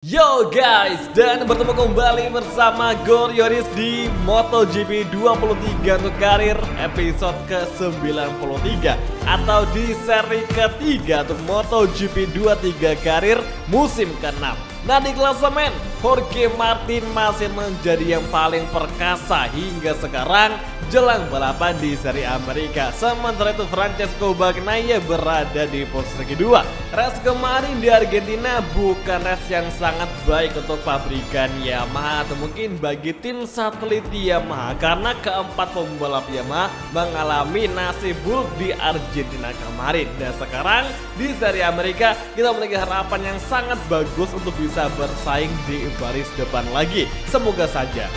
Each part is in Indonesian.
Yo guys, dan bertemu kembali bersama Goryoris di MotoGP 23 untuk karir episode ke-93 atau di seri ketiga untuk MotoGP 23 karir musim ke-6. Nah, di klasemen Jorge Martin masih menjadi yang paling perkasa hingga sekarang jelang balapan di seri Amerika. Sementara itu Francesco Bagnaia berada di posisi kedua. Race kemarin di Argentina bukan race yang sangat baik untuk pabrikan Yamaha atau mungkin bagi tim satelit Yamaha, karena keempat pembalap Yamaha mengalami nasib buruk di Argentina kemarin. Dan sekarang di seri Amerika kita memiliki harapan yang sangat bagus untuk bisa bersaing di baris depan lagi. Semoga saja.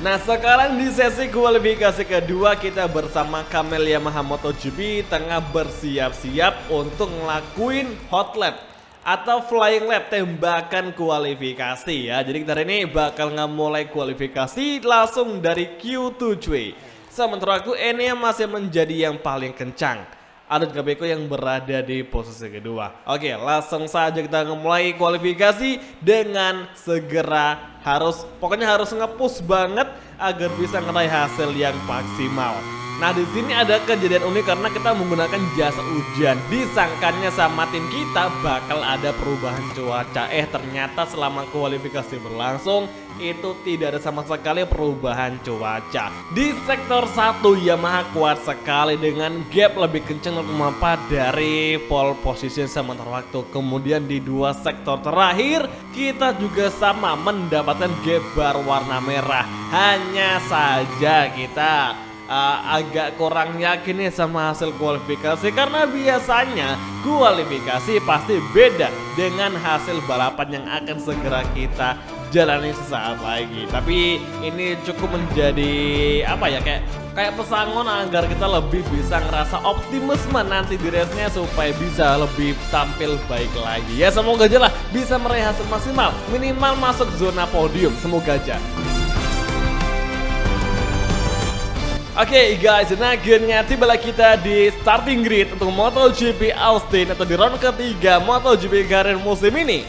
Nah, sekarang di sesi kualifikasi kedua kita bersama Kamel Yamaha MotoGP tengah bersiap-siap untuk ngelakuin hot lap atau flying lap, tembakan kualifikasi ya. Jadi kita hari ini bakal ngemulai kualifikasi langsung dari Q2. Sementara aku Enea masih menjadi yang paling kencang. Ada juga Beko yang berada di posisi kedua. Oke, langsung saja kita mulai kualifikasi dengan segera pokoknya harus nge-push banget agar bisa ngeraih hasil yang maksimal. Nah, di sini ada kejadian unik karena kita menggunakan jasa hujan. Disangkanya sama tim kita bakal ada perubahan cuaca. Ternyata selama kualifikasi berlangsung itu tidak ada sama sekali perubahan cuaca. Di sektor 1 Yamaha kuat sekali dengan gap lebih kencang 0,4 dari pole position sementara waktu. Kemudian di dua sektor terakhir kita juga sama mendapatkan gap bar warna merah. Hanya saja kita agak kurang yakin nih sama hasil kualifikasi, karena biasanya kualifikasi pasti beda dengan hasil balapan yang akan segera kita jalani sesaat lagi. Tapi ini cukup menjadi kayak pesangon agar kita lebih bisa ngerasa optimisme nanti di race-nya supaya bisa lebih tampil baik lagi. Ya, semoga aja lah bisa meraih hasil maksimal, minimal masuk zona podium, semoga aja. Oke guys, nah akhirnya tibalah kita di starting grid untuk MotoGP Austin atau di round ketiga MotoGP karir musim ini.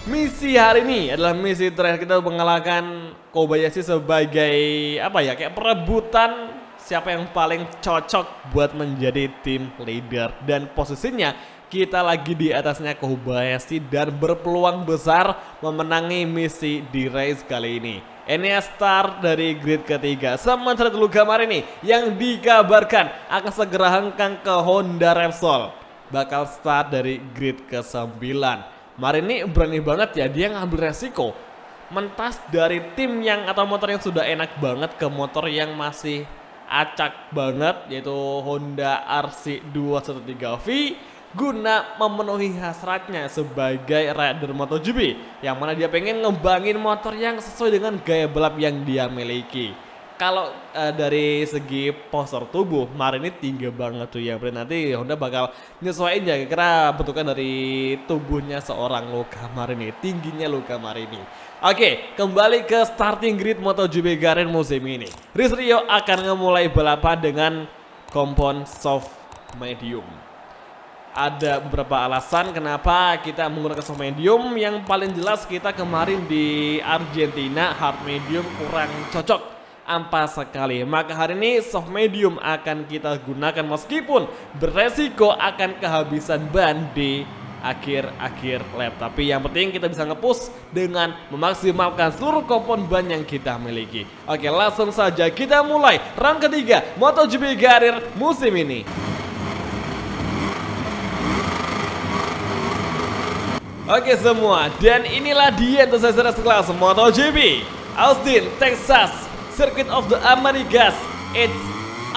Misi hari ini adalah misi terakhir kita mengalahkan Kobayashi sebagai kayak perebutan siapa yang paling cocok buat menjadi tim leader. Dan posisinya kita lagi di atasnya Kobayashi dan berpeluang besar memenangi misi di race kali ini. Enea start dari grid ketiga. Sementara itu Luca Marini yang dikabarkan akan segera hengkang ke Honda Repsol bakal start dari grid ke-9. Marini berani banget ya, dia ngambil resiko mentas dari tim yang atau motor yang sudah enak banget ke motor yang masih acak banget, yaitu Honda RC213V, guna memenuhi hasratnya sebagai rider MotoGP, yang mana dia pengen ngembangin motor yang sesuai dengan gaya balap yang dia miliki. Kalau dari segi postur tubuh Marini tinggi banget tuh ya, nanti Honda bakal nyesuaiin ya kira bentukan dari tubuhnya seorang Luca Marini, tingginya Luca Marini. Oke, kembali ke starting grid MotoGP karir musim ini. Rins Rio akan memulai balapan dengan kompon soft medium. Ada beberapa alasan kenapa kita menggunakan soft medium. Yang paling jelas kita kemarin di Argentina hard medium kurang cocok, ampas sekali. Maka hari ini soft medium akan kita gunakan meskipun beresiko akan kehabisan ban di akhir-akhir lap. Tapi yang penting kita bisa nge-push dengan memaksimalkan seluruh kompon ban yang kita miliki. Oke, langsung saja kita mulai round ketiga MotoGP karir musim ini. Oke semua, dan inilah dia untuk sesi race kelas MotoGP Austin, Texas, Circuit of the Americas. It's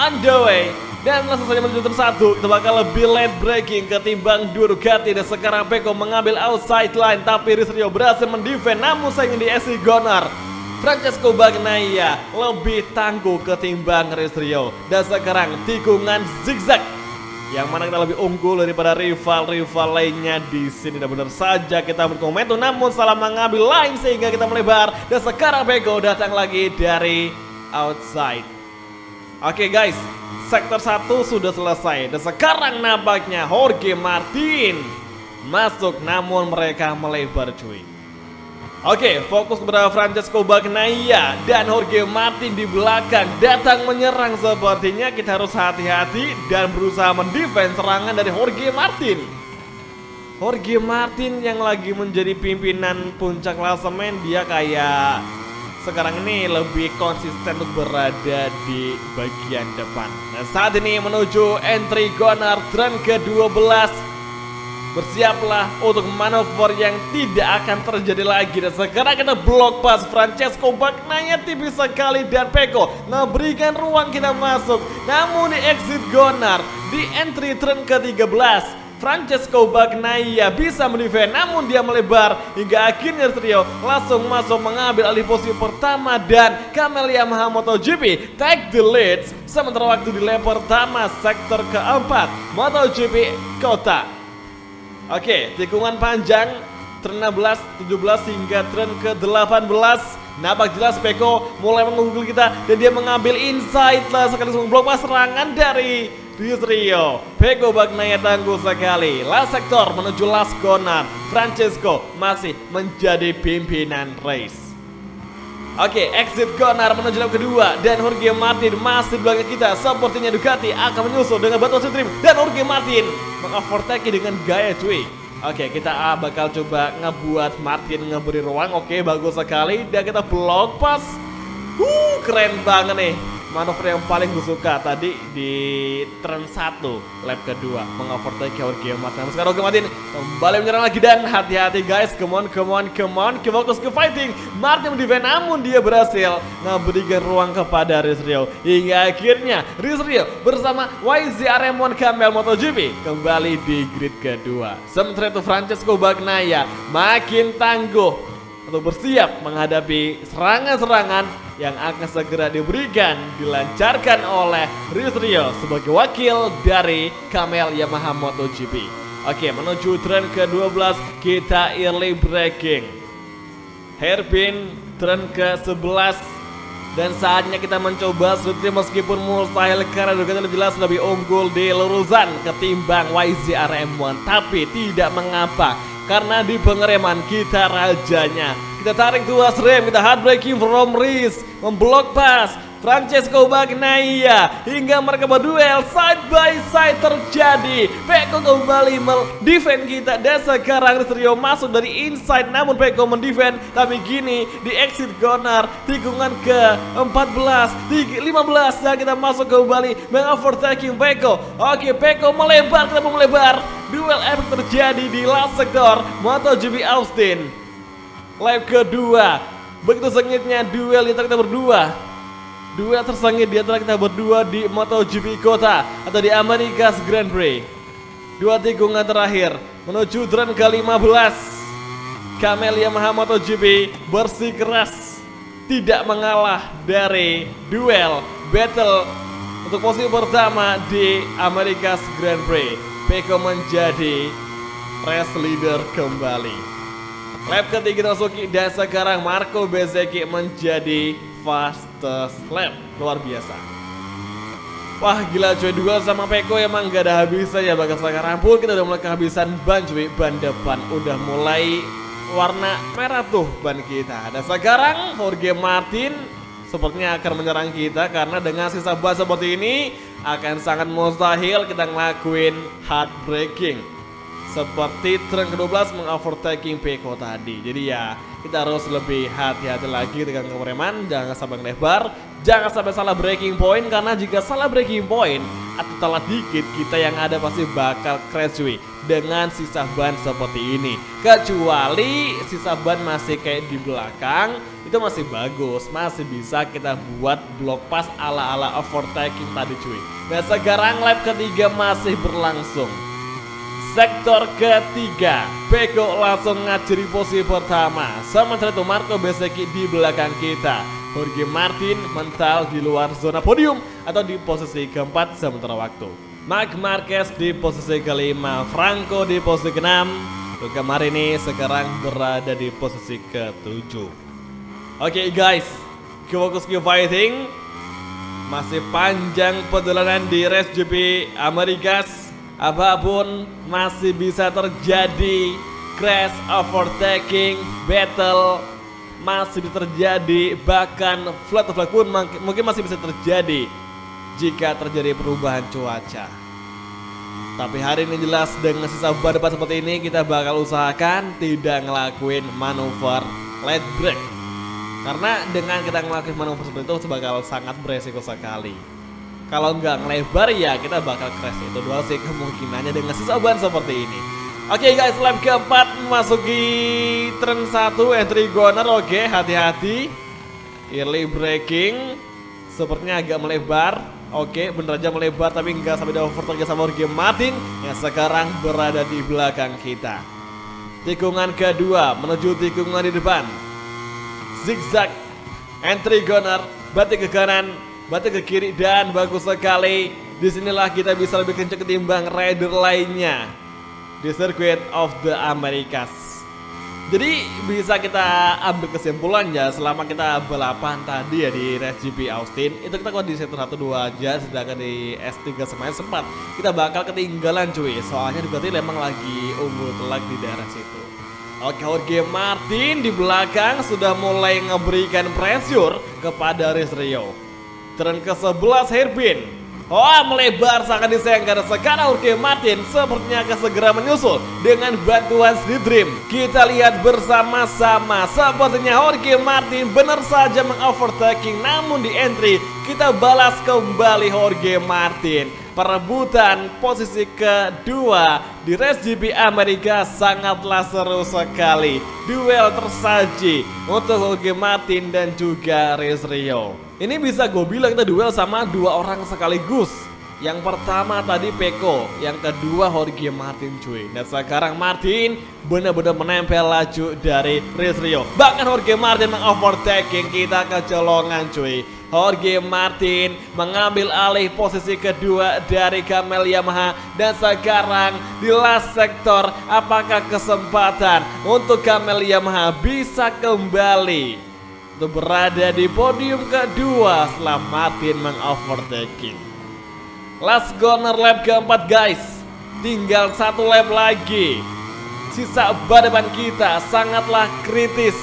on the way. Dan langsung saja menuju turn 1, kita bakal lebih late braking ketimbang Ducati. Dan sekarang Pecco mengambil outside line, tapi Rins Rio berhasil mendefend, namun sayang di SC Gunner. Francesco Bagnaia lebih tangguh ketimbang Rins Rio. Dan sekarang tikungan zigzag, yang mana kita lebih unggul daripada rival-rival lainnya di sini. Dan benar saja kita berkomentar, namun salah mengambil line sehingga kita melebar. Dan sekarang Pecco datang lagi dari outside. Oke guys, sektor 1 sudah selesai. Dan sekarang nampaknya Jorge Martin masuk, namun mereka melebar cuy. Oke, fokus kepada Francesco Bagnaia dan Jorge Martin di belakang datang menyerang. Sepertinya kita harus hati-hati dan berusaha mendefense serangan dari Jorge Martin. Jorge Martin yang lagi menjadi pimpinan puncak klasemen, dia kayak sekarang ini lebih konsisten untuk berada di bagian depan. Nah, saat ini menuju entry corner turn ke-12. Bersiaplah untuk manuver yang tidak akan terjadi lagi. Dan sekarang kita blok pas Francesco Bagnaia tipis sekali dan Peko memberikan ruang kita masuk. Namun di exit corner, di entry turn ke-13, Francesco Bagnaia bisa mendefend, namun dia melebar hingga akhirnya Rio langsung masuk mengambil alih posisi pertama dan Kamel Yamaha MotoGP take the lead. Sementara waktu di lap pertama sektor keempat MotoGP Kota. Oke, tikungan panjang turn 16, 17 hingga turn ke-18. Nampak jelas Peko mulai mengunggul kita dan dia mengambil inside lah sekaligus memblok serangan dari Rio. Peko Bagnaia tangguh sekali. Last sektor menuju last corner. Francesco masih menjadi pimpinan race. Oke, exit corner menuju lap kedua dan Jorge Martin masih di belakang kita. Sepertinya Ducati akan menyusul dengan batu stream dan Jorge Martin mengovertake dengan gaya cuy. Oke, kita bakal coba ngebuat Martin ngeberi ruang. Oke, bagus sekali dan kita blok pas. Keren banget nih. Manuver yang paling gue suka tadi di turn 1 lap kedua mengovertake Jorge Martin. Sekarang Jorge Martin kembali menyerang lagi dan hati-hati guys. Come on. Ke fokus ke fighting. Martin mendefend namun dia berhasil memberikan ruang kepada Rio. Hingga akhirnya Rio bersama YZR-M1 Kamel MotoGP kembali di grid kedua. Sementara itu Francesco Bagnaia makin tangguh untuk bersiap menghadapi serangan-serangan yang akan segera dilancarkan oleh Rio sebagai wakil dari Kamel Yamaha MotoGP. Oke, menuju turn ke-12 kita early braking. Hairpin turn ke-11 dan saatnya kita mencoba Sultri meskipun mustahil karena Ducati jelas lebih unggul di lurusan ketimbang YZR-M1, tapi tidak mengapa karena di pengereman kita rajanya. Kita tarik tuas rem, kita hard braking from race, memblok pas Francesco Bagnaia hingga mereka berduel side by side terjadi. Peko kembali mendefend kita dan sekarang Rio masuk dari inside namun Peko mendefend, tapi gini di exit corner tikungan ke-14, 15 dan kita masuk kembali mengovertaking Peko. Oke, Peko melebar, kita mau melebar. Duel epic terjadi di last sector MotoGP Austin. Lap kedua, begitu sengitnya duel di antara kita berdua. Duel tersengit di antara kita berdua di MotoGP Kota atau di America's Grand Prix. Dua tikungan terakhir menuju turn ke-15. Kamel Yamaha MotoGP bersikeras tidak mengalah dari duel battle untuk posisi pertama di America's Grand Prix. Peko menjadi race leader kembali. Lap ketiga Suzuki dan sekarang Marco Bezzecchi menjadi fastest lap. Luar biasa. Wah gila cuy, duel sama Peko emang gak ada habisnya ya. Bahkan sekarang pun kita udah mulai kehabisan ban cuy. Ban depan udah mulai warna merah tuh ban kita. Dan sekarang Jorge Martin sepertinya akan menyerang kita karena dengan sisa ban seperti ini akan sangat mustahil kita ngelakuin hard braking seperti turn ke-12 mengovertaking Peko tadi. Jadi ya kita harus lebih hati-hati lagi dengan pengereman, jangan sampai lebar, jangan sampai salah braking point karena jika salah braking point atau telat dikit kita yang ada pasti bakal crash cuy dengan sisa ban seperti ini. Kecuali sisa ban masih kayak di belakang, itu masih bagus, masih bisa kita buat block pass ala-ala overtaking tadi cuy. Nah sekarang lap ketiga masih berlangsung. Sektor ketiga, Peko langsung ngajari posisi pertama. Sementara itu Marco Bezzecchi di belakang kita. Jorge Martin mental di luar zona podium atau di posisi keempat sementara waktu. Marc Marquez di posisi kelima, Franco di posisi keenam. Luca Marini sekarang berada di posisi ketujuh. Oke guys, fokus ke fighting. Masih panjang perjalanan di race GP Americas. Apapun masih bisa terjadi. Crash, overtaking, battle masih terjadi. Bahkan flat to flag pun mungkin masih bisa terjadi jika terjadi perubahan cuaca. Tapi hari ini jelas dengan sisa ban depan seperti ini kita bakal usahakan tidak ngelakuin manuver late break. Karena dengan kita ngelakuin manuver seperti itu bakal sangat beresiko sekali. Kalau nggak ngelebar ya kita bakal crash. Itu dua sih kemungkinannya dengan sisa ban seperti ini. Oke guys, lap keempat memasuki turn 1 entry corner. Oke, hati-hati. Early braking sepertinya agak melebar. Oke, bener aja melebar tapi nggak sampai di overtake sama Jorge Martin yang sekarang berada di belakang kita. Tikungan kedua menuju tikungan di depan. Zigzag entry corner, batik ke kanan, batik ke kiri dan bagus sekali. Disinilah kita bisa lebih kencang ketimbang rider lainnya di Circuit of the Americas. Jadi bisa kita ambil kesimpulannya selama kita balapan tadi ya di Race GP Austin itu kita kuat di sektor 1-2 aja, sedangkan di S3 sama S4 kita bakal ketinggalan cuy. Soalnya berarti memang lagi unggul telak di daerah situ. Oke, Jorge Martin di belakang sudah mulai ngeberikan pressure kepada Rins Rio. Turn ke-11 hairpin. Oh, melebar sangat disayang karena sekarang Jorge Martin sepertinya akan segera menyusul dengan bantuan Street Dream. Kita lihat bersama-sama, sepertinya Jorge Martin benar saja mengovertaking, namun di entry kita balas kembali Jorge Martin. Perebutan posisi kedua di Race GP Amerika sangatlah seru sekali. Duel tersaji untuk Jorge Martin dan juga Rins Rio. Ini bisa gue bilang kita duel sama dua orang sekaligus. Yang pertama tadi Peko, yang kedua Jorge Martin cuy. Dan sekarang Martin benar-benar menempel laju dari Rins Rio. Bahkan Jorge Martin mengovertaking, kita kecolongan cuy. Jorge Martin mengambil alih posisi kedua dari Kamel Yamaha. Dan sekarang di last sektor, apakah kesempatan untuk Kamel Yamaha bisa kembali untuk berada di podium kedua setelah Martin mengovertaking. Last corner lap keempat guys, tinggal satu lap lagi. Sisa ban depan kita sangatlah kritis,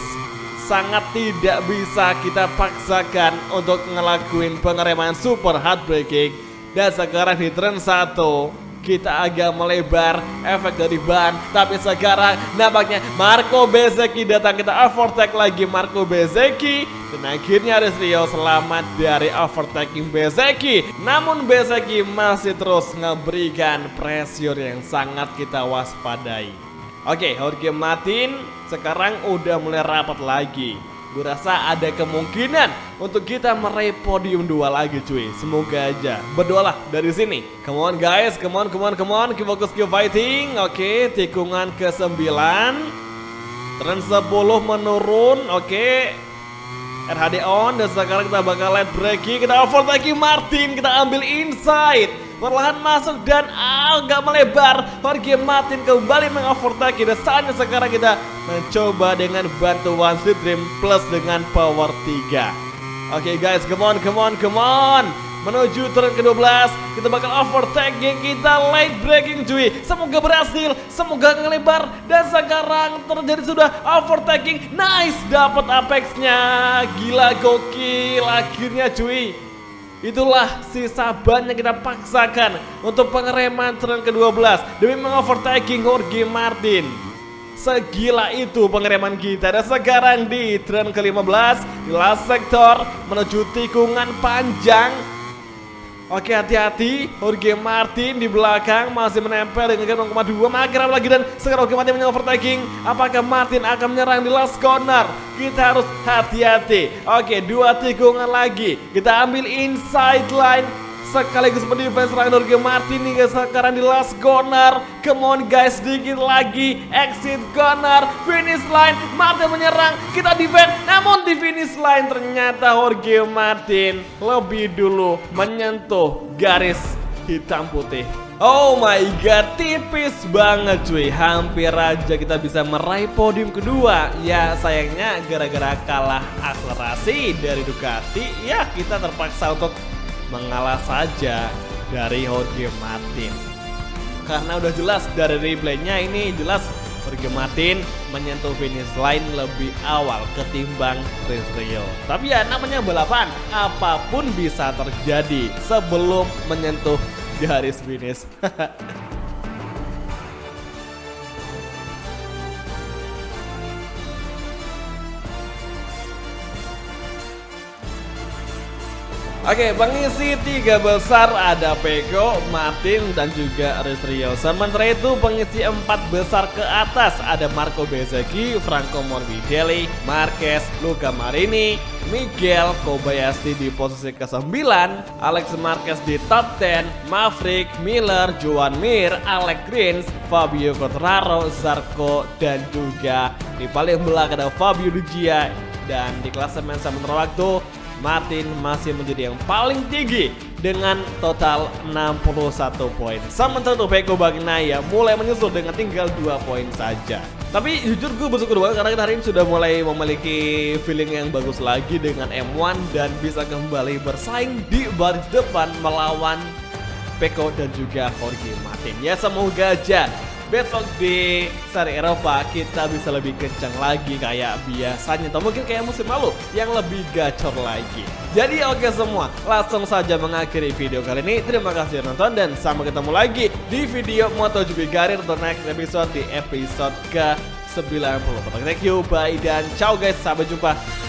sangat tidak bisa kita paksakan untuk ngelakuin pengereman super hard braking. Dan sekarang di turn 1 kita agak melebar efek dari ban, tapi sekarang nampaknya Marco Bezzecchi datang, kita overtake lagi Marco Bezzecchi dan akhirnya Rins Rio selamat dari overtaking Bezzecchi. Namun Bezzecchi masih terus ngeberikan pressure yang sangat kita waspadai. Oke, Jorge Martin sekarang udah mulai rapat lagi. Gue rasa ada kemungkinan untuk kita meraih podium 2 lagi cuy. Semoga aja. Berdoalah dari sini. Come on guys, come on. Keep focus, keep fighting. Oke, tikungan ke-9. Turn 10 menurun. Oke, RHD on. Dan sekarang kita bakal late braking. Kita overtaking Martin. Kita ambil inside. Perlahan masuk dan agak melebar. Jorge Martin kembali mengovertake. Dan saatnya sekarang kita mencoba dengan bantuan Street Dream plus dengan power 3. Oke guys, come on. Menuju turn ke-12, kita bakal overtaking, kita late braking cuy. Semoga berhasil, semoga ngelebar. Dan sekarang terjadi sudah overtaking. Nice, dapat apexnya. Gila, gokil akhirnya cuy. Itulah sisa ban yang kita paksakan untuk pengereman turn ke-12 demi mengovertaking Jorge Martin. Segila itu pengereman kita. Dan sekarang di turn ke-15 di last sektor menuju tikungan panjang. Oke, hati-hati, Jorge Martin di belakang masih menempel dengan 0,2 mager lagi. Dan sekarang Jorge Martin mengovertaking. Apakah Martin akan menyerang di last corner? Kita harus hati-hati. Oke, 2 tikungan lagi. Kita ambil inside line sekaligus mendefense serangan Jorge Martin hingga sekarang di last corner. Come on guys, sedikit lagi. Exit corner, finish line. Martin menyerang, kita defend. Namun di finish line ternyata Jorge Martin lebih dulu menyentuh garis hitam putih. Oh my god, tipis banget cuy. Hampir aja kita bisa meraih podium kedua. Ya sayangnya gara-gara kalah akselerasi dari Ducati, ya kita terpaksa untuk mengalah saja dari Jorge Martin. karena udah jelas dari replaynya ini jelas Jorge Martin menyentuh finish line lebih awal ketimbang Rins Rio. Tapi ya namanya balapan, apapun bisa terjadi sebelum menyentuh garis finish. Oke, pengisi 3 besar ada Pecco, Martin, dan juga Rins Rio. Sementara itu pengisi 4 besar ke atas ada Marco Bezzecchi, Franco Morbidelli, Marquez, Luca Marini, Miguel Kobayashi di posisi ke-9, Alex Marquez di top 10, Maverick, Miller, Joan Mir, Alex Rins, Fabio Quartararo, Zarco, dan juga di paling belakang ada Fabio Di Gia. Dan di klasemen sementara waktu Martin masih menjadi yang paling tinggi dengan total 61 poin. Sementara itu Pecco Bagnaia mulai menyusul dengan tinggal 2 poin saja. Tapi jujur gue bersyukur banget karena kita hari ini sudah mulai memiliki feeling yang bagus lagi dengan M1 dan bisa kembali bersaing di baris depan melawan Pecco dan juga Jorge Martin. Ya semoga aja besok di seri Eropa kita bisa lebih kencang lagi kayak biasanya, atau mungkin kayak musim lalu yang lebih gacor lagi. Jadi oke semua, langsung saja mengakhiri video kali ini. Terima kasih nonton dan sampai ketemu lagi di video MotoGP Karir untuk next episode di episode ke-90. Thank you, bye dan ciao guys, sampai jumpa.